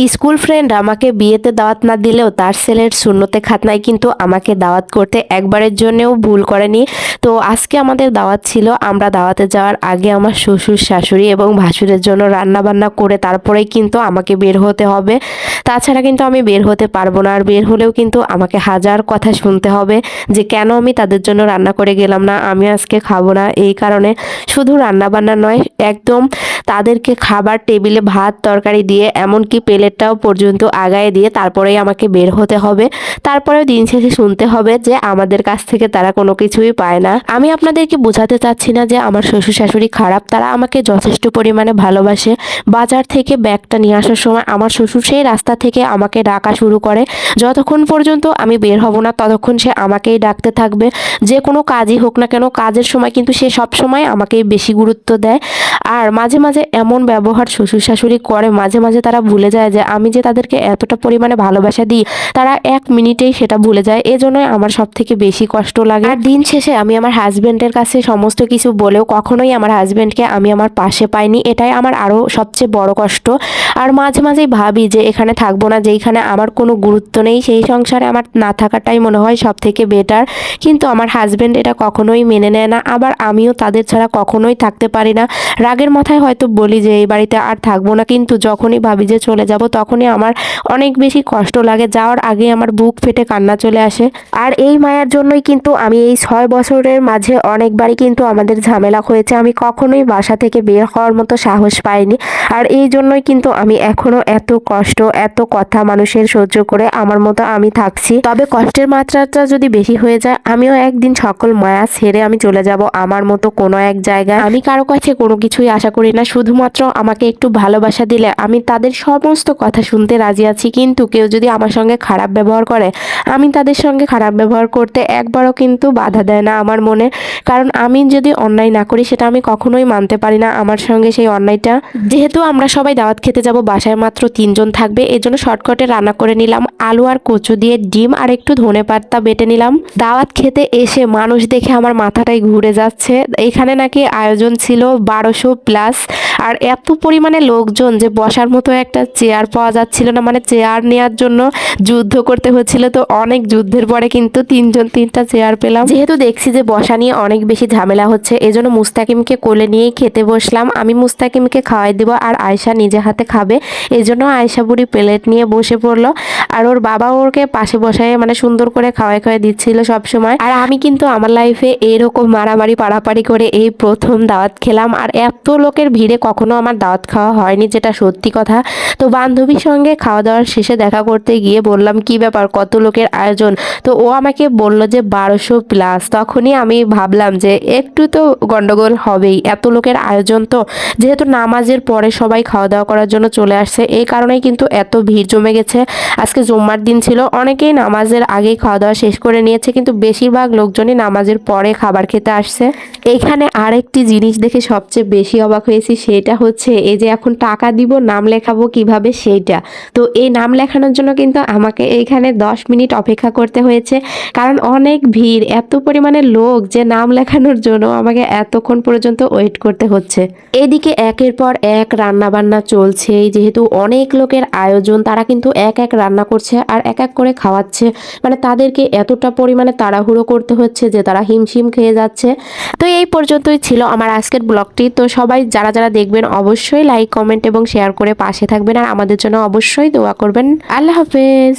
School friend আমাকে বিয়েতে দাওয়াত না দিলেও তার ছেলের সুন্নতে খাতনায় কিন্তু আমাকে দাওয়াত করতে একবারের জন্যও ভুল করেনি। তো আজকে আমাদের দাওয়াত ছিল। আমরা দাওয়াতে যাওয়ার আগে আমার শ্বশুর শাশুড়ি এবং ভাসুরের জন্য রান্না বান্না করে তারপরেই কিন্তু আমাকে বের হতে হবে। তাছাড়া কিন্তু আমি বের হতে পারবো না। আর বের হলেও কিন্তু আমাকে হাজার কথা শুনতে হবে যে কেন আমি তাদের জন্য রান্না করে গেলাম না, আমি আজকে খাবো না। এই কারণে শুধু রান্না বান্না নয়, একদম তাদেরকে খাবার টেবিলে ভাত তরকারি দিয়ে এমনকি প্লেটটাও পর্যন্ত আগায় দিয়ে তারপরেই আমাকে বের হতে হবে। তারপরেও দিন শেষে শুনতে হবে যে আমাদের কাছ থেকে তারা কোনো কিছুই পায় না। আমি আপনাদেরকে বোঝাতে চাচ্ছি না যে আমার শ্বশুর শাশুড়ি খারাপ, তারা আমাকে যথেষ্ট পরিমাণে ভালোবাসে। বাজার থেকে ব্যাগটা নিয়ে আসার সময় আমার শ্বশুর সেই রাস্তা থেকে আমাকে ডাকা শুরু করে। যতক্ষণ পর্যন্ত আমি বের হব না ততক্ষণ সে আমাকেই ডাকতে থাকবে। যে কোনো কাজই হোক না কেন, কাজের সময় কিন্তু সে সব সময় আমাকেই বেশি গুরুত্ব দেয়। আর মাঝে মাঝে এমন ব্যবহার শ্বশুর শাশুড়ি করে, মাঝে মাঝে তারা ভুলে যায় যে আমি যে তাদেরকে এতটা পরিমাণে ভালোবাসা দিই, তারা এক মিনিটেই সেটা ভুলে যায়। এজন্যই আমার সব থেকে বেশি কষ্ট লাগে। আর দিন শেষে আমি আমার হাজবেন্ডের কাছে সমস্ত কিছু বলেও কখনোই আমার হাজবেন্ডকে আমি আমার পাশে পাইনি। এটাই আমার আরও সবচেয়ে বড় কষ্ট। আর মাঝে মাঝেই ভাবি যে এখানে থাকবো না, যেইখানে আমার কোনো গুরুত্ব নেই, সেই সংসারে আমার না থাকাটাই মনে হয় সব থেকে বেটার। কিন্তু আমার হাজবেন্ড এটা কখনোই মেনে নেয় না। আবার আমিও তাদের ছাড়া কখনোই থাকতে পারি না। রাগের মাথায় হয়তো বলি যে এই বাড়িতে আর থাকবো না, কিন্তু যখনই ভাবি যে চলে যাব তখনই আমার অনেক বেশি কষ্ট লাগে। যাওয়ার আগে আমার বুক ফেটে কান্না চলে আসে। আর এই মায়ার জন্যই কিন্তু আমি এই 6 বছরের মাঝে অনেকবারই কিন্তু আমাদের ঝামেলা হয়েছে। আমি কখনোই বাসা থেকে বের হওয়ার মতো সাহস পাইনি। আর এই জন্যই কিন্তু আমি এখনো এত কষ্ট, এত কথা মানুষের সহ্য করে আমার মতো আমি থাকছি। তবে কষ্টের মাত্রাটা যদি বেশি হয়ে যায়, আমিও একদিন সকল মায়া ছেড়ে আমি চলে যাব আমার মতো কোনো এক জায়গায়। আমি কারো কাছে কোনো কিছুই আশা করি না, শুধুমাত্র আমাকে একটু ভালোবাসা দিলে আমি তাদের সমস্ত কথা শুনতে রাজি আছি। কিন্তু কেউ যদি আমার সঙ্গে খারাপ ব্যবহার করে, আমি তাদের সঙ্গে খারাপ ব্যবহার করতে একবারও কিন্তু বাধা দেয় না আমার মনে। কারণ আমি যদি অন্যায় না করি সেটা আমি কখনোই মানতে পারি না আমার সঙ্গে সেই অন্যায়টা। যেহেতু আমরা সবাই দাওয়াত খেতে যাব, বাসায় মাত্র 3 জন থাকবে, এজন্য শর্টকাটে রান্না করে নিলাম আলু আর কচু দিয়ে ডিম আর একটু ধনেপাতা বেটে নিলাম। দাওয়াত খেতে এসে মানুষ দেখে আমার মাথাটাই ঘুরে যাচ্ছে। এখানে নাকি আয়োজন ছিল 1200 প্লাস। আর এত পরিমাণে লোকজন যে বসার মতো একটা চেয়ার পাওয়া যাচ্ছিল না, মানে চেয়ার নেওয়ার জন্য যুদ্ধ করতে হচ্ছিল। তো অনেক যুদ্ধের পরে কিন্তু 3 জন 3টা চেয়ার পেলাম। যেহেতু দেখছি যে বসা নিয়ে অনেক বেশি ঝামেলা হচ্ছে, এজন্য মুস্তাকিমকে কোলে নিয়েই খেতে বসলাম। আমি মুস্তাকিমকে খাওয়াই দিব আর আয়শা নিজে হাতে খাবে। এজন্য আয়শা বুড়ি প্লেট নিয়ে বসে পড়লো। আর ওর বাবা ওকে পাশে বসায় মানে সুন্দর করে খাওয়াই খাওয়াই দিচ্ছিল সব সময়। আর আমি কিন্তু আমার লাইফে এরকম মারামারি পাড়াপাড়ি করে এই প্রথম দাওয়াত খেলাম। আর এত লোকের ভিড়ে কখনো আমার দাওয়াত খাওয়া হয়নি, যেটা সত্যি কথা। তো বান্ধবীর সঙ্গে খাওয়া দাওয়ার শেষে দেখা করতে গিয়ে বললাম কি ব্যাপার, কত লোকের আয়োজন? তো ও আমাকে বলল যে 1200 প্লাস। তখনই আমি ভাবলাম যে একটু তো গন্ডগোল হবেই, এত লোকের আয়োজন। তো যেহেতু নামাজের পরে সবাই খাওয়া দাওয়া করার জন্য চলে আসছে, এই কারণেই কিন্তু এত ভিড় জমে গেছে। আজকে জুম্মার দিন ছিল, অনেকেই নামাজের আগেই খাওয়া দাওয়া শেষ করে নিয়েছে, কিন্তু বেশিরভাগ লোকজনই নামাজের পরে খাবার খেতে আসছে। এখানে আরেকটি জিনিস দেখে সবচেয়ে বেশি অবাক হয়েছি, সেটা হচ্ছে এই যে এখন টাকা দিব নাম লেখাবো কিভাবে সেইটা। তো এই নাম লেখানোর জন্য কিন্তু আমাকে এইখানে 10 মিনিট অপেক্ষা করতে হয়েছে, কারণ অনেক ভিড়, এত পরিমাণে লোক যে নাম লেখানোর জন্য আমাকে এতক্ষণ পর্যন্ত ওয়েট করতে হচ্ছে। এদিকে একের পর এক রান্না বান্না চলছে। যেহেতু অনেক লোকের আয়োজন, তারা কিন্তু এক এক রান্না করছে আর এক এক করে খাওয়াচ্ছে। মানে তাদেরকে এতটা পরিমাণে তাড়াহুড়ো করতে হচ্ছে যে তারা হিমশিম খেয়ে যাচ্ছে। তো এই পর্যন্তই ছিল আমার আজকের ব্লগটি। তো সবাই যারা যারা দেখবেন অবশ্যই লাইক কমেন্ট এবং শেয়ার করে পাশে থাকবেন, আর আমাদের জন্য অবশ্যই দোয়া করবেন। আল্লাহ হাফেজ।